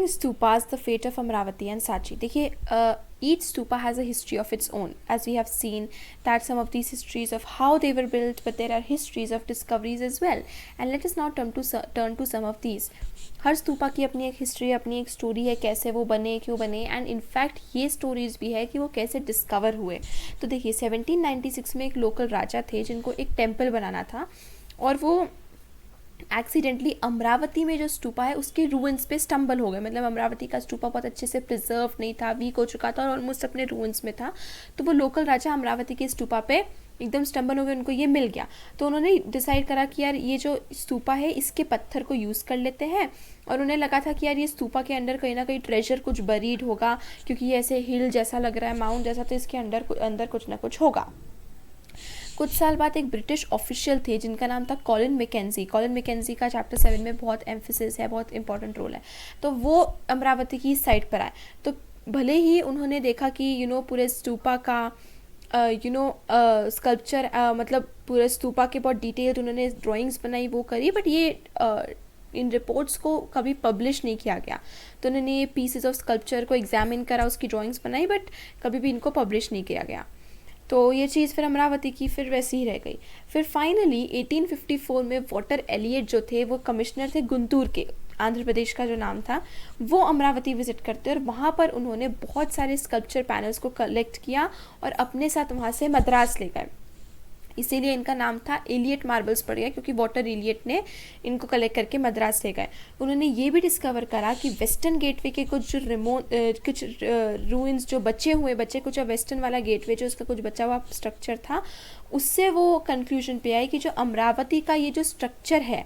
stupas, the fate of Amravati and Sachi. देखिए, each stupa has a history of its own, as we have seen that some of these histories of how they were built, but there are histories of discoveries as well. And let us now turn to some of these. हर स्तूपा की अपनी एक history, अपनी एक story है, कैसे वो बने, क्यों बने, एंड इनफैक्ट ये स्टोरीज भी है कि वो कैसे डिस्कवर हुए. तो देखिए 1796 में एक लोकल राजा थे जिनको एक टेम्पल बनाना था, और वो एक्सीडेंटली अमरावती में जो स्तूपा है उसके रूइंस पे स्टम्बल हो गए. मतलब अमरावती का स्तूपा बहुत अच्छे से प्रिजर्व नहीं था, वीक हो चुका था और ऑलमोस्ट अपने रूइंस में था. तो वो लोकल राजा अमरावती के स्तूपा पे एकदम स्टम्बल हो गए, उनको ये मिल गया. तो उन्होंने डिसाइड करा कि यार ये जो स्तूपा है इसके पत्थर को यूज़ कर लेते हैं. और उन्हें लगा था कि यार ये स्तूपा के अंदर कहीं ना कहीं ट्रेजर कुछ बरीड होगा, क्योंकि ये ऐसे हिल जैसा लग रहा है, माउंट जैसा, तो इसके अंदर कुछ ना कुछ होगा. कुछ साल बाद एक ब्रिटिश ऑफिशियल थे जिनका नाम था कॉलिन मैकेंजी. कॉलिन मैकेंजी का चैप्टर 7 में बहुत एम्फेसिस है, बहुत इंपॉर्टेंट रोल है. तो वो अमरावती की साइड पर आए. तो भले ही उन्होंने देखा कि पूरे स्तूपा का स्कल्पचर, मतलब पूरे स्तूपा के बहुत डिटेल्ड उन्होंने ड्राइंग्स बनाई, वो करी, बट ये इन रिपोर्ट्स को कभी पब्लिश नहीं किया गया. तो उन्होंने ये पीसेस ऑफ स्कल्पचर को एग्जामिन करा, उसकी ड्राइंग्स बनाई, बट कभी भी इनको पब्लिश नहीं किया गया. तो ये चीज़ फिर अमरावती की फिर वैसी ही रह गई. फिर फाइनली 1854 में वॉटर एलियट जो थे, वो कमिश्नर थे गुंटूर के, आंध्र प्रदेश का जो नाम था, वो अमरावती विजिट करते और वहाँ पर उन्होंने बहुत सारे स्कल्पचर पैनल्स को कलेक्ट किया और अपने साथ वहाँ से मद्रास ले गए. इसीलिए इनका नाम था एलियट मार्बल्स पड़ गया, क्योंकि वाटर एलियट ने इनको कलेक्ट करके मद्रास ले गए. उन्होंने ये भी डिस्कवर करा कि वेस्टर्न गेटवे के कुछ कुछ रूइंस जो बचे कुछ वेस्टर्न वाला गेटवे जो उसका कुछ बचा हुआ स्ट्रक्चर था, उससे वो कंक्लूजन पे आए कि जो अमरावती का ये जो स्ट्रक्चर है,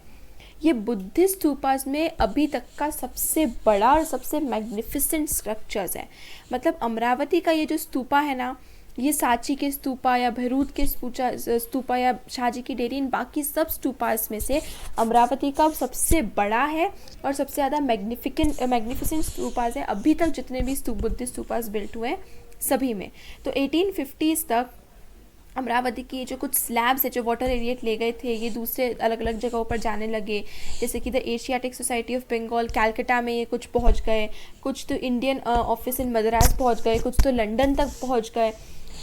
ये बुद्धिस्ट स्तूपास में अभी तक का सबसे बड़ा और सबसे मैग्निफिसेंट स्ट्रक्चर्स है. मतलब अमरावती का ये जो स्तूपा है ना, ये सांची के स्तूपा या भैरूत के स्तूपा या शाहजी की डेरी, इन बाकी सब स्तूपास में से अमरावती का सबसे बड़ा है और सबसे ज़्यादा मैग्निफिसेंट स्तूपास है अभी तक जितने भी बुद्धिस्ट स्तूपास बिल्ट हुए हैं सभी में. तो 1850s तक अमरावती की जो कुछ स्लैब्स है जो वाटर एलियट ले गए थे, ये दूसरे अलग अलग जगहों पर जाने लगे. जैसे कि the Asiatic society of Bengal Calcutta में ये कुछ पहुंच गए, कुछ तो इंडियन ऑफिस इन मद्रास पहुंच गए, कुछ तो लंदन तक पहुंच गए.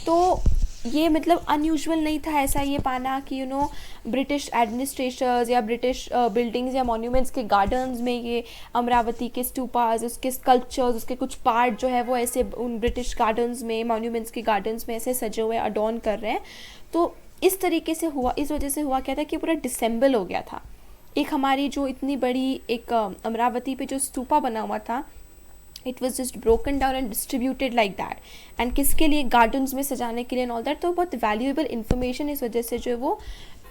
तो ये मतलब अनयूजुअल नहीं था ऐसा ये पाना कि ब्रिटिश एडमिनिस्ट्रेटर्स या ब्रिटिश बिल्डिंग्स या मॉन्यूमेंट्स के गार्डन्स में ये अमरावती के स्तूपास, उसके स्कल्पचर्स, उसके कुछ पार्ट जो है वो ऐसे उन ब्रिटिश गार्डन्स में, मॉन्यूमेंट्स के गार्डन्स में ऐसे सजे हुए अडॉर्न कर रहे हैं. तो इस तरीके से हुआ, इस वजह से हुआ क्या था कि पूरा डिसेंबल हो गया था. एक हमारी जो इतनी बड़ी एक अमरावती पे जो स्तूपा बना हुआ था, it was just broken down and distributed like that. And किसके लिए? गार्डन्स में सजाने के लिए एंड ऑल दैट. तो बहुत वैल्यूएबल इन्फॉर्मेशन इस वजह से जो है वो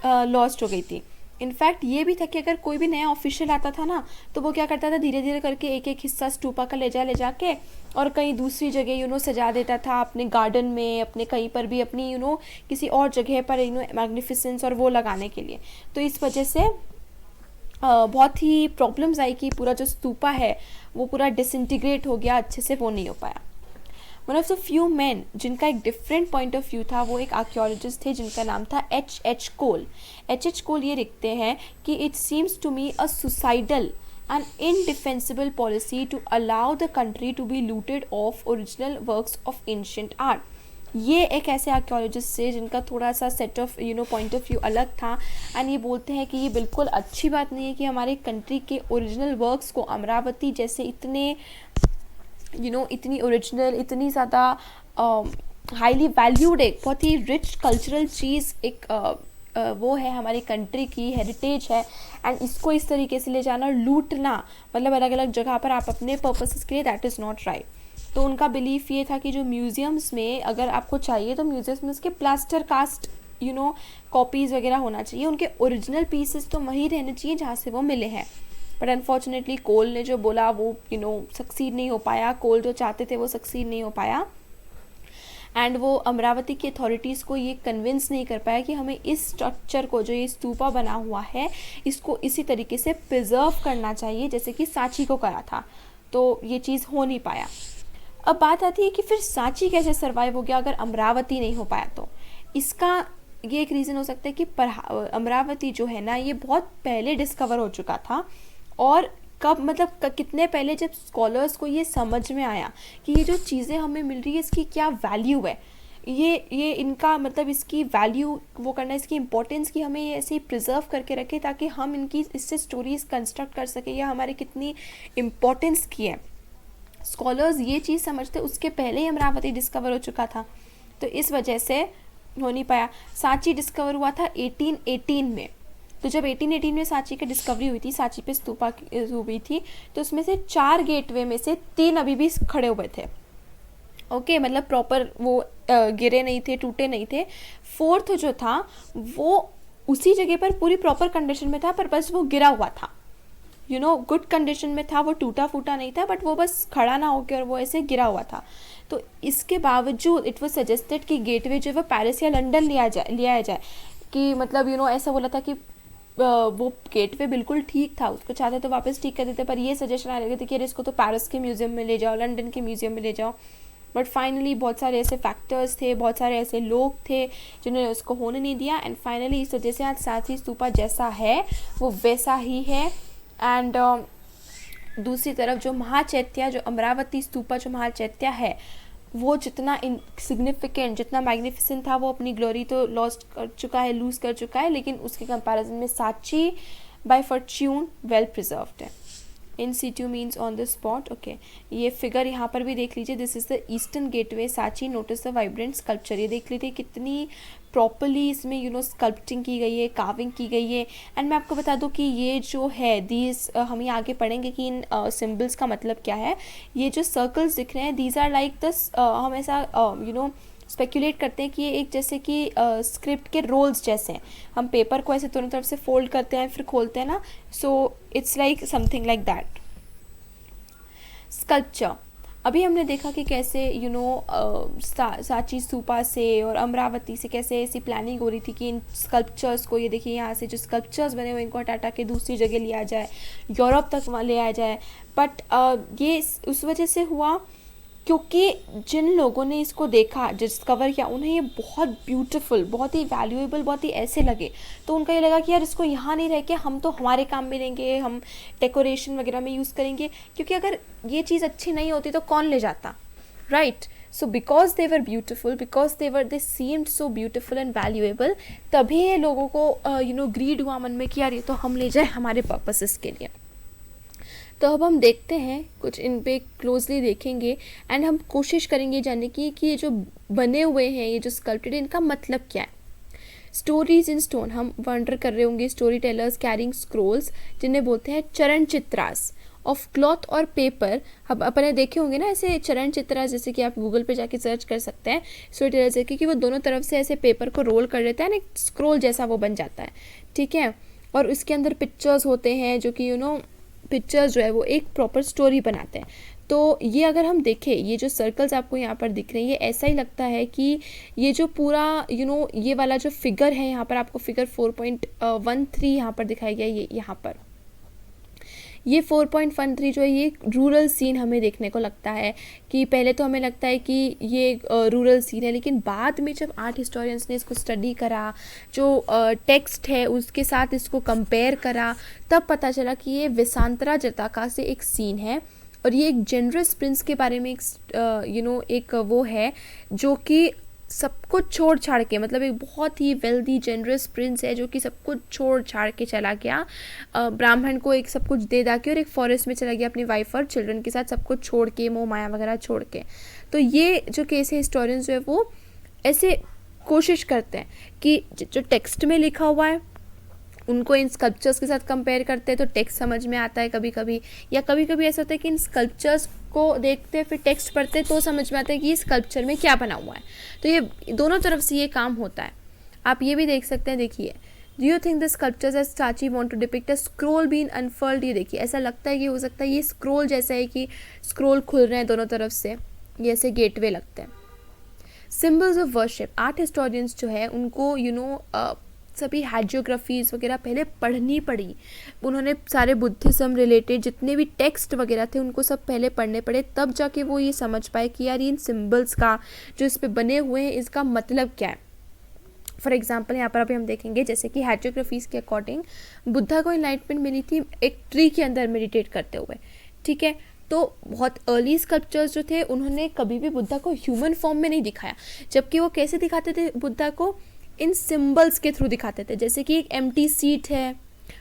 लॉस्ट हो गई थी. इनफैक्ट ये भी था कि अगर कोई भी नया ऑफिशियल आता था ना, तो वो क्या करता था, धीरे धीरे करके एक एक हिस्सा स्तूपा का ले जाके और कहीं दूसरी जगह सजा देता था, अपने गार्डन में, अपने कहीं पर भी, अपनी किसी और जगह पर मैग्निफिसेंस और वो लगाने के लिए. तो इस वजह से बहुत ही प्रॉब्लम्स आई कि पूरा जो स्तूपा है वो पूरा डिसइंटीग्रेट हो गया, अच्छे से वो नहीं हो पाया. One of the few man जिनका एक डिफरेंट पॉइंट ऑफ व्यू था, वो एक आर्कियोलॉजिस्ट थे जिनका नाम था H.H. कोल. H.H. कोल ये लिखते हैं कि it seems to me a suicidal and indefensible policy to allow the country to be looted of original works of ancient art. ये एक ऐसे आर्कियोलॉजिस्ट से जिनका थोड़ा सा set of point of view अलग था. एंड ये बोलते हैं कि ये बिल्कुल अच्छी बात नहीं है कि हमारे कंट्री के ओरिजिनल वर्क्स को अमरावती जैसे इतने इतनी ओरिजिनल, इतनी ज़्यादा हाईली वैल्यूड, एक बहुत ही रिच कल्चरल चीज़, एक वो है हमारी कंट्री की हेरिटेज है, एंड इसको इस तरीके से ले जाना, लूटना, मतलब अलग अलग जगह पर आप अपने पर्पसेस के लिए, दैट इज़ नॉट राइट. तो उनका बिलीफ ये था कि जो म्यूज़ियम्स में अगर आपको चाहिए तो म्यूज़ियम्स में उसके प्लास्टर कास्ट कॉपीज़ वगैरह होना चाहिए, उनके ओरिजिनल पीसेस तो वहीं रहने चाहिए जहाँ से वो मिले हैं. बट अनफॉर्चुनेटली कोल ने जो बोला वो सक्सीड नहीं हो पाया. कोल जो चाहते थे वो सक्सीड नहीं हो पाया. एंड वो अमरावती की अथॉरिटीज़ को ये कन्विंस नहीं कर पाया कि हमें इस स्ट्रक्चर को, जो ये स्तूपा बना हुआ है, इसको इसी तरीके से प्रिजर्व करना चाहिए जैसे कि सांची को करा था. तो ये चीज़ हो नहीं पाया. अब बात आती है कि फिर सांची कैसे सर्वाइव हो गया अगर अमरावती नहीं हो पाया. तो इसका ये एक रीज़न हो सकता है कि अमरावती जो है ना, ये बहुत पहले डिस्कवर हो चुका था और कब मतलब कितने पहले जब स्कॉलर्स को ये समझ में आया कि ये जो चीज़ें हमें मिल रही है इसकी क्या वैल्यू है, ये इनका मतलब इसकी वैल्यू वो करना, इसकी इम्पोर्टेंस की हमें ये ऐसे ही प्रिजर्व करके रखें ताकि हम इनकी इससे स्टोरीज कंस्ट्रक्ट कर सकें या हमारे कितनी इम्पोर्टेंस की है। स्कॉलर्स ये चीज़ समझते उसके पहले ही अमरावती डिस्कवर हो चुका था, तो इस वजह से हो नहीं पाया। सांची डिस्कवर हुआ था 1818 में, तो जब 1818 में सांची की डिस्कवरी हुई थी, सांची पे स्तूपा हुई थी, तो उसमें से 4 गेटवे में से 3 अभी भी खड़े हुए थे। ओके मतलब प्रॉपर वो गिरे नहीं थे, टूटे नहीं थे। 4th जो था वो उसी जगह पर पूरी प्रॉपर कंडीशन में था, पर बस वो गिरा हुआ था, गुड कंडीशन में था, वो टूटा फूटा नहीं था, बट वो बस खड़ा ना होकर और वो ऐसे गिरा हुआ था। तो इसके बावजूद इट वाज सजेस्टेड कि गेटवे जो है वो पेरिस या लंदन लिया जाए कि मतलब ऐसा बोला था कि वो गेटवे बिल्कुल ठीक था, उसको चाहते तो वापस ठीक कर देते, पर ये सजेशन आ रहे थे कि अरे इसको तो पेरिस के म्यूजियम में ले जाओ, लंदन के म्यूजियम में ले जाओ। बट फाइनली बहुत सारे ऐसे फैक्टर्स थे, बहुत सारे ऐसे लोग थे जिन्होंने उसको होने नहीं दिया, एंड फाइनली इस वजह से आज सांची स्तूपा जैसा है वो वैसा ही है। एंड दूसरी तरफ जो महाचैत्य, जो अमरावती स्तूपा जो महाचैत्य है, वो जितना सिग्निफिकेंट, जितना मैग्निफिसेंट था, वो अपनी ग्लोरी तो लॉस्ट कर चुका है, लूज कर चुका है, लेकिन उसके कंपैरिजन में Sanchi by fortune well preserved है। In situ means on the spot. Okay, ये फिगर यहाँ पर भी देख लीजिए, this is the eastern gateway Sanchi, notice the vibrant sculpture. ये देख लीजिए कितनी प्रॉपरली इसमें स्कल्पटिंग की गई है, कार्विंग की गई है। एंड मैं आपको बता दूं कि ये जो है दीज हम ये आगे पढ़ेंगे कि इन सिम्बल्स का मतलब क्या है। ये जो सर्कल्स दिख रहे हैं, दीज आर लाइक द हम ऐसा स्पेक्यूलेट करते हैं कि ये एक जैसे कि स्क्रिप्ट के रोल्स जैसे हैं। हम पेपर को ऐसे दोनों तरफ से फोल्ड करते हैं फिर खोलते हैं ना, so it's like something like that. Sculpture, अभी हमने देखा कि कैसे सांची स्तूपा से और अमरावती से कैसे ऐसी प्लानिंग हो रही थी कि इन स्कल्पचर्स को, ये देखिए यहाँ से जो स्कल्पचर्स बने हुए इनको हटा के दूसरी जगह लिया जाए, यूरोप तक वहाँ ले आया जाए। बट ये उस वजह से हुआ क्योंकि जिन लोगों ने इसको देखा, डिस्कवर किया, उन्हें ये बहुत ब्यूटीफुल, बहुत ही वैल्यूएबल, बहुत ही ऐसे लगे, तो उनका ये लगा कि यार इसको यहाँ नहीं रह के हम तो हमारे काम में लेंगे, हम डेकोरेशन वगैरह में यूज़ करेंगे, क्योंकि अगर ये चीज़ अच्छी नहीं होती तो कौन ले जाता, right. So because they were beautiful, because they seemed so beautiful and valuable, तभी ये लोगों को ग्रीड हुआ मन में कि यार ये तो हम ले जाए हमारे पर्पसेस के लिए। तो अब हम देखते हैं, कुछ इन पे क्लोजली देखेंगे एंड हम कोशिश करेंगे जानने की कि ये जो बने हुए हैं, ये जो स्कल्पटेड, इनका मतलब क्या है। स्टोरीज इन स्टोन, हम वंडर कर रहे होंगे, स्टोरी टेलर्स कैरिंग स्क्रोल्स, जिन्हें बोलते हैं चरण चित्रास ऑफ क्लॉथ और पेपर। हम अपने देखे होंगे ना ऐसे चरण चित्रास, जैसे कि आप गूगल पे जाके सर्च कर सकते हैं स्टोरी टेलर्स देखिए कि वो दोनों तरफ से ऐसे पेपर को रोल कर देता है ना, एक स्क्रोल जैसा वो बन जाता है, ठीक है। और उसके अंदर पिक्चर्स होते हैं जो कि पिक्चर्स जो है वो एक प्रॉपर स्टोरी बनाते हैं। तो ये अगर हम देखें, ये जो सर्कल्स आपको यहाँ पर दिख रहे हैं, ये ऐसा ही लगता है कि ये जो पूरा ये वाला जो फिगर है, यहाँ पर आपको फिगर 4.13 यहाँ पर दिखाया गया है, ये यहाँ पर ये 4.13 जो है ये रूरल सीन हमें देखने को लगता है। कि पहले तो हमें लगता है कि ये रूरल सीन है, लेकिन बाद में जब आर्ट हिस्टोरियंस ने इसको स्टडी करा, जो टेक्स्ट है उसके साथ इसको कंपेयर करा, तब पता चला कि ये विसांतरा जताका से एक सीन है और ये एक जेनरस प्रिंस के बारे में एक वो है जो कि सब कुछ छोड़ छाड़ के, मतलब एक बहुत ही वेल्दी जेनरस प्रिंस है जो कि सब कुछ छोड़ छाड़ के चला गया, ब्राह्मण को एक सब कुछ दे दा के और एक फॉरेस्ट में चला गया अपनी वाइफ और चिल्ड्रन के साथ, सब कुछ छोड़ के, मोह माया वगैरह छोड़ के। तो ये जो केस है, हिस्टोरियंस जो है वो ऐसे कोशिश करते हैं कि जो टेक्स्ट में लिखा हुआ है उनको इन स्कल्पचर्स के साथ कंपेयर करते हैं तो टेक्स्ट समझ में आता है कभी कभी, या कभी कभी ऐसा होता है कि इन स्कल्पचर्स को देखते फिर टेक्स्ट पढ़ते तो समझ में आता है कि इस स्कल्पचर में क्या बना हुआ है। तो ये दोनों तरफ से ये काम होता है। आप ये भी देख सकते हैं, देखिए, do you think the sculptures at Sanchi want to depict a scroll been unfurled. ये देखिए, ऐसा लगता है कि हो सकता है ये स्क्रोल जैसा है कि स्क्रोल खुल रहे हैं दोनों तरफ से, ये ऐसे गेटवे लगते हैं। Symbols of worship, art historians जो है उनको सभी हैजियोग्राफीज़ वगैरह पहले पढ़नी पड़ी, उन्होंने सारे बुद्धिज़्म रिलेटेड जितने भी टेक्स्ट वगैरह थे उनको सब पहले पढ़ने पड़े, तब जाके वो ये समझ पाए कि यार इन सिंबल्स का जो इस पे बने हुए हैं इसका मतलब क्या है। फॉर एग्जाम्पल यहाँ पर अभी हम देखेंगे जैसे कि हैजियोग्राफीज के अकॉर्डिंग बुद्धा को इनलाइटमेंट मिली थी एक ट्री के अंदर मेडिटेट करते हुए, ठीक है। तो बहुत अर्ली स्कल्पचर्स जो थे उन्होंने कभी भी बुद्धा को ह्यूमन फॉर्म में नहीं दिखाया, जबकि वो कैसे दिखाते थे बुद्धा को, इन सिंबल्स के थ्रू दिखाते थे। जैसे कि एक एम्प्टी सीट है,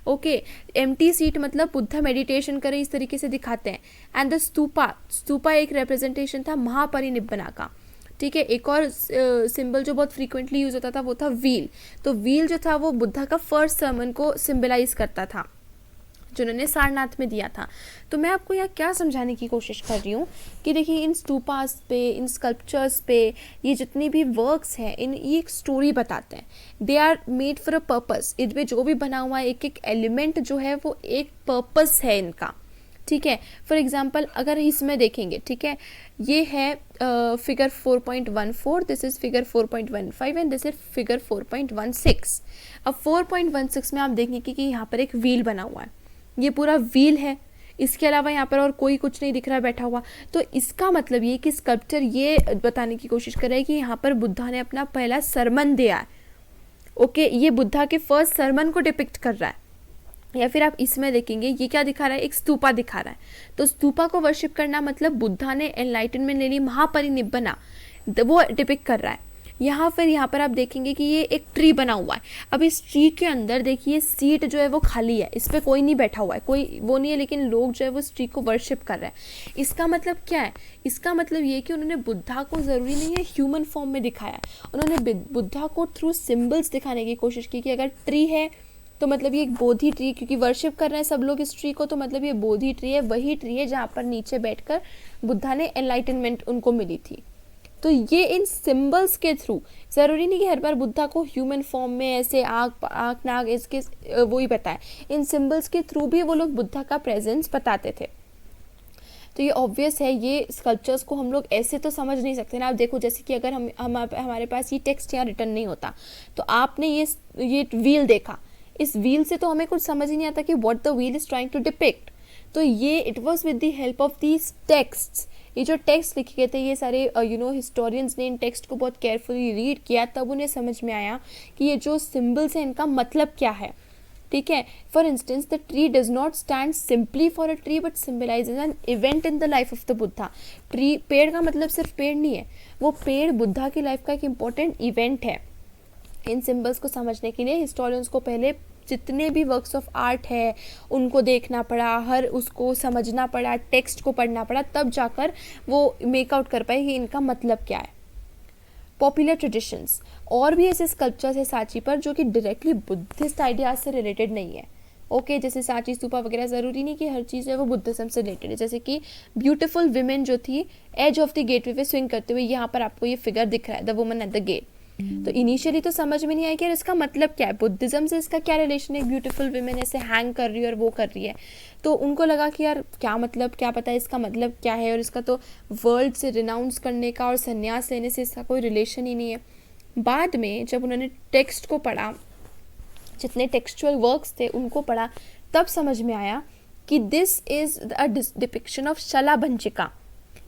ओके, एम्प्टी सीट मतलब बुद्धा मेडिटेशन करे इस तरीके से दिखाते हैं। एंड द स्तूपा एक रिप्रेजेंटेशन था महापरिनिब्बना का, ठीक है। एक और सिंबल जो बहुत फ्रीक्वेंटली यूज होता था वो था व्हील। तो व्हील जो था वो बुद्धा का फर्स्ट सर्मन को सिंबलाइज करता था जो उन्होंने सारनाथ में दिया था। तो मैं आपको यहाँ क्या समझाने की कोशिश कर रही हूँ कि देखिए इन स्तूपास पे, इन स्कल्पचर्स पे, ये जितनी भी वर्क्स हैं ये एक स्टोरी बताते हैं। They are made for a purpose. इनमें जो भी बना हुआ है एक एक एलिमेंट जो है वो एक पर्पस है इनका, ठीक है। फॉर एग्जाम्पल अगर इसमें देखेंगे, ठीक है, ये है figure 4.14, this is figure 4.15 and this is figure 4.16। अब 4.16 में आप देखेंगे कि यहाँ पर एक व्हील बना हुआ है, ये पूरा व्हील है, इसके अलावा यहाँ पर और कोई कुछ नहीं दिख रहा है बैठा हुआ। तो इसका मतलब ये कि स्कल्पचर ये बताने की कोशिश कर रहा है कि यहाँ पर बुद्धा ने अपना पहला सरमन दिया है, ओके, ये बुद्धा के फर्स्ट सरमन को डिपिक्ट कर रहा है। या फिर आप इसमें देखेंगे ये क्या दिखा रहा है, एक स्तूपा दिखा रहा है। तो स्तूपा को वर्शिप करना मतलब बुद्धा ने एनलाइटनमेंट ले ली, महापरिनिब्बना, वो डिपिक्ट कर रहा है। यहाँ पर आप देखेंगे कि ये एक ट्री बना हुआ है। अब इस ट्री के अंदर देखिए सीट जो है वो खाली है, इस पर कोई नहीं बैठा हुआ है, कोई वो नहीं है, लेकिन लोग जो है वो इस ट्री को वर्शिप कर रहे हैं। इसका मतलब क्या है, इसका मतलब ये कि उन्होंने बुद्धा को ज़रूरी नहीं है ह्यूमन फॉर्म में दिखाया है, उन्होंने बुद्धा को थ्रू सिम्बल्स दिखाने की कोशिश की कि अगर ट्री है तो मतलब ये एक बोधि ट्री, क्योंकि वर्शिप कर रहे हैं सब लोग इस ट्री को, तो मतलब ये बोधि ट्री है, वही ट्री है जहाँ पर नीचे बैठकर बुद्धा ने एनलाइटनमेंट उनको मिली थी। तो ये इन सिंबल्स के थ्रू, ज़रूरी नहीं कि हर बार बुद्धा को ह्यूमन फॉर्म में ऐसे आँख नाक इसके वो ही बताए, इन सिंबल्स के थ्रू भी वो लोग बुद्धा का प्रेजेंस बताते थे। तो ये ऑब्वियस है, ये स्कल्पचर्स को हम लोग ऐसे तो समझ नहीं सकते ना। आप देखो जैसे कि अगर हमारे पास ये टेक्स्ट यहाँ रिटर्न नहीं होता, तो आपने ये व्हील देखा, इस व्हील से तो हमें कुछ समझ ही नहीं आता कि what the wheel is trying to depict. तो ये it was with the help of these texts, ये जो टेक्स्ट लिखे गए थे, ये सारे हिस्टोरियंस ने इन टेक्स्ट को बहुत केयरफुली रीड किया, तब उन्हें समझ में आया कि ये जो सिम्बल्स हैं इनका मतलब क्या है, ठीक है। For instance the tree does not stand simply for a tree but symbolises an event in the life of the Buddha. Tree, पेड़ का मतलब सिर्फ पेड़ नहीं है, वो पेड़ बुद्धा की लाइफ का एक इम्पॉर्टेंट इवेंट है। इन सिंबल्स को समझने के लिए हिस्टोरियंस को पहले जितने भी वर्क्स ऑफ आर्ट है उनको देखना पड़ा, हर उसको समझना पड़ा, टेक्स्ट को पढ़ना पड़ा, तब जाकर वो मेकआउट कर पाए कि इनका मतलब क्या है। पॉपुलर ट्रेडिशंस, और भी ऐसे स्कल्पचर्स है सांची पर जो कि डायरेक्टली बुद्धिस्ट आइडियाज से रिलेटेड नहीं है, ओके। जैसे सांची स्तूपा वगैरह, ज़रूरी नहीं कि हर चीज़ है वो बुद्धिज्म से रिलेटेड है। जैसे कि ब्यूटीफुल विमेन जो थी एज ऑफ द गेटवे पे स्विंग करते हुए, यहाँ पर आपको ये फिगर दिख रहा है, the woman at the gate. तो इनिशियली तो समझ में नहीं आया कि यार इसका मतलब क्या है, बुद्धिज्म से इसका क्या रिलेशन है, ब्यूटीफुल विमेन ऐसे हैंग कर रही है और वो कर रही है। तो उनको लगा कि यार क्या मतलब, क्या पता है इसका मतलब क्या है, और इसका तो वर्ल्ड से रिनाउंस करने का और संन्यास लेने से इसका कोई रिलेशन ही नहीं है। बाद में जब उन्होंने टेक्स्ट को पढ़ा, जितने टेक्सचुअल वर्क्स थे उनको पढ़ा, तब समझ में आया कि this is a depiction of Shalabhanjika.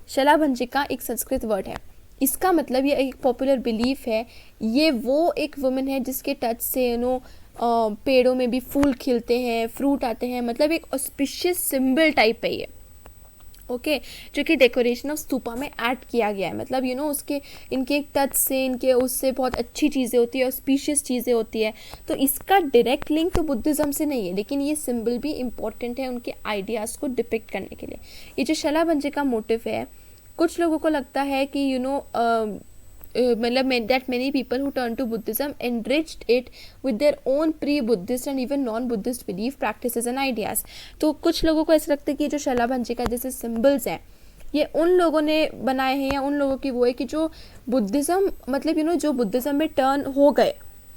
Shalabhanjika एक संस्कृत वर्ड है, इसका मतलब ये एक पॉपुलर बिलीफ है, ये वो एक वुमेन है जिसके टच से पेड़ों में भी फूल खिलते हैं, फ्रूट आते हैं, मतलब एक ऑस्पिशियस सिंबल टाइप है ये, ओके, जो कि डेकोरेशन ऑफ स्तूपा में ऐड किया गया है। मतलब उसके इनके टच से, इनके उससे बहुत अच्छी चीज़ें होती है, ऑस्पिशियस चीज़ें होती है। तो इसका डायरेक्ट लिंक तो बुद्धिज़्म से नहीं है, लेकिन ये सिंबल भी इम्पॉर्टेंट है उनके आइडियाज़ को डिपिक्ट करने के लिए। ये जो शलाभंजिका मोटिव है, कुछ लोगों को लगता है कि मतलब that many people who turn to Buddhism enriched it with their own pre-Buddhist and even non-Buddhist belief practices and ideas। तो कुछ लोगों को ऐसा लगता है कि जो शलाभंजिका जैसे सिम्बल्स हैं ये उन लोगों ने बनाए हैं, या उन लोगों की वो है कि जो बुद्धिज़्म मतलब जो बुद्धिज़्म में टर्न हो गए,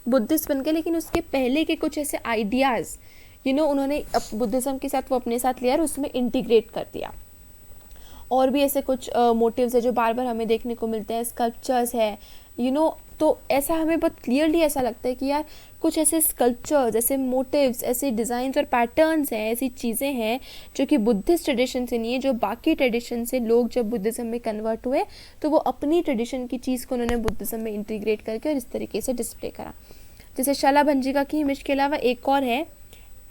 बुद्धिस्ट बन गए, लेकिन उसके पहले के कुछ ऐसे आइडियाज़ उन्होंने बुद्धिज़्म के साथ वो अपने साथ लिया और उसमें इंटीग्रेट कर दिया। और भी ऐसे कुछ मोटिव्स है जो बार बार हमें देखने को मिलते हैं, स्कल्पचर्स है, तो ऐसा हमें बहुत क्लियरली ऐसा लगता है कि यार कुछ ऐसे स्कल्पचर्स, ऐसे मोटिव्स, ऐसे डिज़ाइंस और पैटर्न्स हैं, ऐसी चीज़ें हैं जो कि बुद्धिस्ट ट्रेडिशन से नहीं है, जो बाकी ट्रेडिशन से लोग जब बुद्धिज़्म में कन्वर्ट हुए तो वो अपनी ट्रेडिशन की चीज़ को उन्होंने बुद्धिज़्म में इंटीग्रेट करके और इस तरीके से डिस्प्ले करा। जैसे शलाभंजिका की इमेज के अलावा एक और है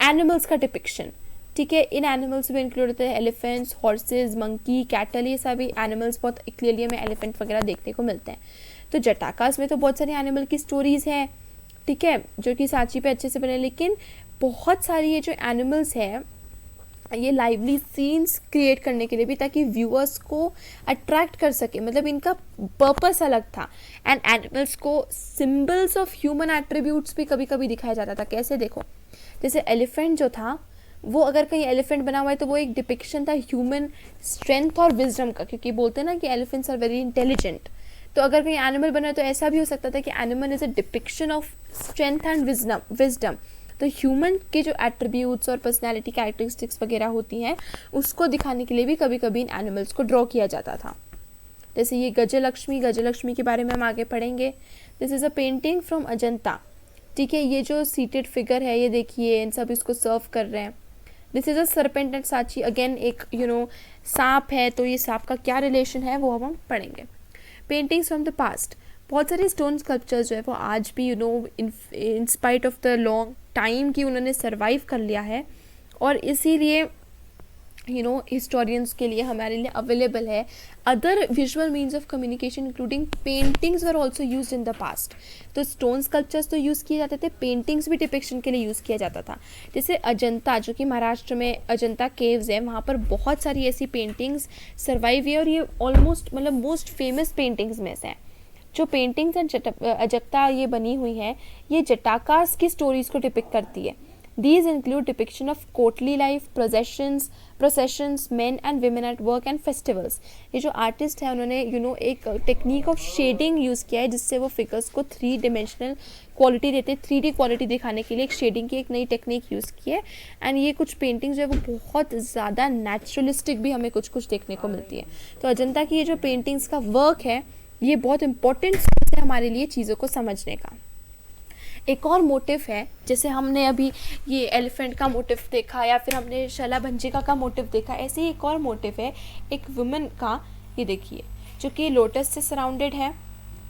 एनिमल्स का डिपिक्शन। ठीक है, इन एनिमल्स में इंक्लूड होते हैं एलिफेंट्स, हॉर्सेज, मंकी, कैटल, ये सभी एनिमल्स बहुत क्लियरली हमें एलिफेंट वगैरह देखने को मिलते हैं। तो जटाकास में तो बहुत सारी एनिमल की स्टोरीज हैं, ठीक है, जो कि सांची पे अच्छे से बने, लेकिन बहुत सारी ये जो एनिमल्स हैं ये लाइवली सीन्स क्रिएट करने के लिए भी, ताकि व्यूअर्स को अट्रैक्ट कर सके, मतलब इनका पर्पस अलग था। एंड एनिमल्स को सिंबल्स ऑफ ह्यूमन एट्रीब्यूट्स भी कभी कभी दिखाया जाता था। कैसे, देखो, जैसे एलिफेंट जो था वो अगर कहीं एलिफेंट बना हुआ है तो वो एक डिपिक्शन था ह्यूमन स्ट्रेंथ और विजडम का, क्योंकि बोलते हैं ना कि एलिफेंट्स आर वेरी इंटेलिजेंट। तो अगर कहीं एनिमल बना है तो ऐसा भी हो सकता था कि animal is a depiction of strength and wisdom. तो ह्यूमन के जो एट्रीब्यूट्स और पर्सनैलिटी कैरेक्टरिस्टिक्स वगैरह होती हैं उसको दिखाने के लिए भी कभी कभी इन एनिमल्स को ड्रॉ किया जाता था। जैसे ये गजलक्ष्मी के बारे में हम आगे पढ़ेंगे। This is a painting from Ajanta. ठीक है, ये जो सीटेड फिगर है ये देखिए, इन सब इसको सर्व कर रहे हैं। This is a serpent and Sanchi, again एक सांप है, तो ये सांप का क्या रिलेशन है वो हम पढ़ेंगे। पेंटिंग्स फ्रॉम द पास्ट, बहुत सारे स्टोन स्कल्पचर्स जो है वो आज भी in spite of the long time की उन्होंने सर्वाइव कर लिया है, और इसीलिए हिस्टोरियंस के लिए हमारे लिए अवेलेबल है। Other visual means of communication including paintings were also use in the past. तो स्टोन स्कल्पचर्स तो यूज़ किए जाते थे, पेंटिंग्स भी डिपिक्शन के लिए यूज़ किया जाता था। जैसे अजंता, जो कि महाराष्ट्र में अजंता केव्स है, वहाँ पर बहुत सारी ऐसी पेंटिंग्स सर्वाइव है, और ये ऑलमोस्ट मतलब मोस्ट फेमस पेंटिंग्स में से है। जो पेंटिंग्स एंड अजंता ये बनी हुई है, ये जटाकास की स्टोरीज को डिपिक्ट करती है। These include depiction of courtly life, processions, men and women at work and festivals. ये जो आर्टिस्ट है उन्होंने एक टेक्निक ऑफ शेडिंग यूज़ किया है, जिससे वो फिगर्स को 3 डिमेंशनल क्वालिटी देते हैं, 3D क्वालिटी दिखाने के लिए एक शेडिंग की एक नई टेक्निक यूज़ की है। एंड ये कुछ पेंटिंग्स जो है वो बहुत ज़्यादा नेचुरलिस्टिक भी हमें कुछ कुछ देखने को मिलती है। तो अजंता की ये जो पेंटिंग्स का वर्क है ये बहुत इंपॉर्टेंट है हमारे लिए चीज़ों को समझने का। एक और मोटिव है, जैसे हमने अभी ये एलिफेंट का मोटिव देखा या फिर हमने शलाभंजिका का मोटिव देखा, ऐसे ही एक और मोटिव है एक वुमेन का, ये देखिए, जो कि लोटस से सराउंडेड है।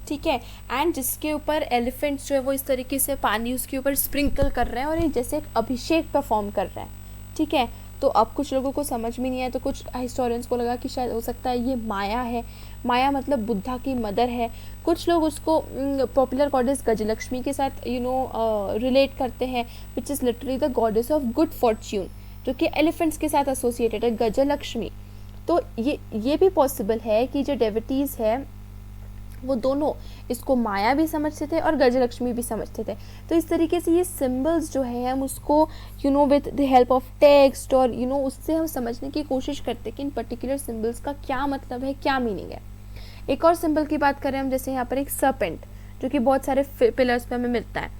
ठीक है, एंड जिसके ऊपर एलिफेंट्स जो है वो इस तरीके से पानी उसके ऊपर स्प्रिंकल कर रहे हैं और ये जैसे एक अभिषेक परफॉर्म कर रहे हैं। ठीक है, तो अब कुछ लोगों को समझ में नहीं आया, तो कुछ हिस्टोरियंस को लगा कि शायद हो सकता है ये माया है, माया मतलब बुद्धा की मदर है। कुछ लोग उसको पॉपुलर गॉडेस गजलक्ष्मी के साथ रिलेट करते हैं, which is literally the goddess of good Fortune, जो कि एलिफेंट्स के साथ एसोसिएटेड है, गजलक्ष्मी। तो ये भी पॉसिबल है कि जो डेविटीज़ है वो दोनों इसको माया भी समझते थे और गजलक्ष्मी भी समझते थे। तो इस तरीके से ये सिंबल्स जो है हम उसको with the help of text और उससे हम समझने की कोशिश करते हैं कि इन पर्टिकुलर सिंबल्स का क्या मतलब है, क्या मीनिंग है। एक और सिंबल की बात करें हम, जैसे यहाँ पर एक सर्पेंट, जो कि बहुत सारे पिलर्स पे हमें मिलता है।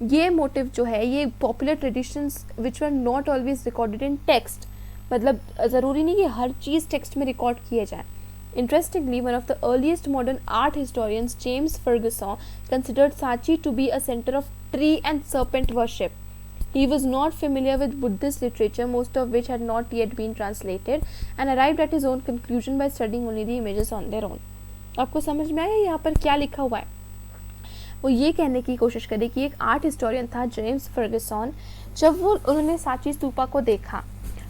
ये मोटिव जो है ये popular traditions which were not always recorded in text, मतलब ज़रूरी नहीं कि हर चीज़ टेक्स्ट में रिकॉर्ड किए जाए। Interestingly, one of the earliest modern art historians, James Ferguson, considered Sanchi to be a center of tree and serpent worship. He was not familiar with Buddhist literature, most of which had not yet been translated, and arrived at his own conclusion by studying only the images on their own. आपको समझ में आया यहाँ पर क्या लिखा हुआ है? वो ये कहने की कोशिश करी कि एक आर्ट हिस्टोरियन था जेम्स फर्गसन, जब उन्होंने सांची स्तूपा को देखा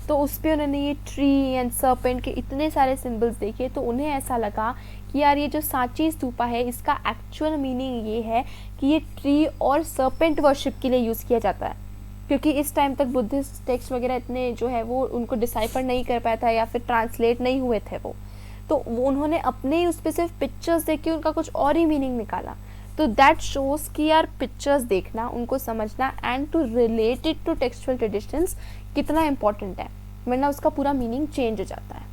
तो उस पर उन्होंने ये ट्री एंड सर्पेंट के इतने सारे सिंबल्स देखे, तो उन्हें ऐसा लगा कि यार ये जो सांची स्तूपा है इसका एक्चुअल मीनिंग ये है कि ये ट्री और सर्पेंट वर्शिप के लिए यूज़ किया जाता है, क्योंकि इस टाइम तक बुद्धिस्ट टेक्स्ट वगैरह इतने जो है वो उनको डिसाइफर नहीं कर पाया था या फिर ट्रांसलेट नहीं हुए थे वो, तो वो उन्होंने अपने उस पर सिर्फ पिक्चर्स देख के उनका कुछ और ही मीनिंग निकाला। तो दैट शोज़ कि यार पिक्चर्स देखना, उनको समझना and to relate it to textual traditions कितना इम्पॉर्टेंट है, वरना उसका पूरा मीनिंग चेंज हो जाता है।